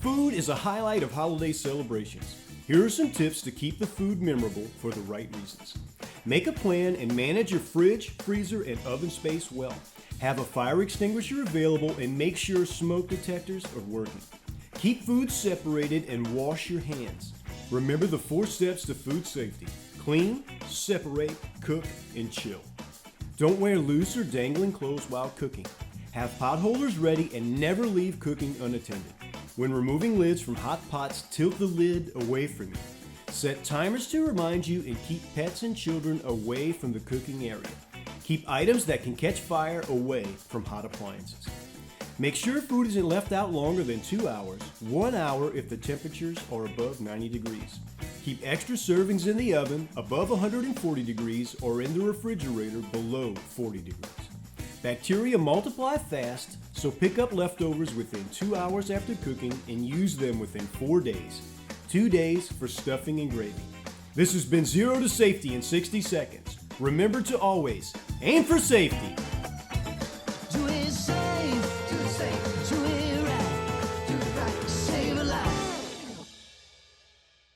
Food is a highlight of holiday celebrations. Here are some tips to keep the food memorable for the right reasons. Make a plan and manage your fridge, freezer, and oven space well. Have a fire extinguisher available and make sure smoke detectors are working. Keep food separated and wash your hands. Remember the 4 steps to food safety: clean, separate, cook, and chill. Don't wear loose or dangling clothes while cooking. Have pot holders ready and never leave cooking unattended. When removing lids from hot pots, tilt the lid away from you. Set timers to remind you and keep pets and children away from the cooking area. Keep items that can catch fire away from hot appliances. Make sure food isn't left out longer than 2 hours, 1 hour if the temperatures are above 90 degrees. Keep extra servings in the oven above 140 degrees or in the refrigerator below 40 degrees. Bacteria multiply fast, so pick up leftovers within 2 hours after cooking and use them within 4 days. 2 days for stuffing and gravy. This has been Zero to Safety in 60 Seconds. Remember to always aim for safety.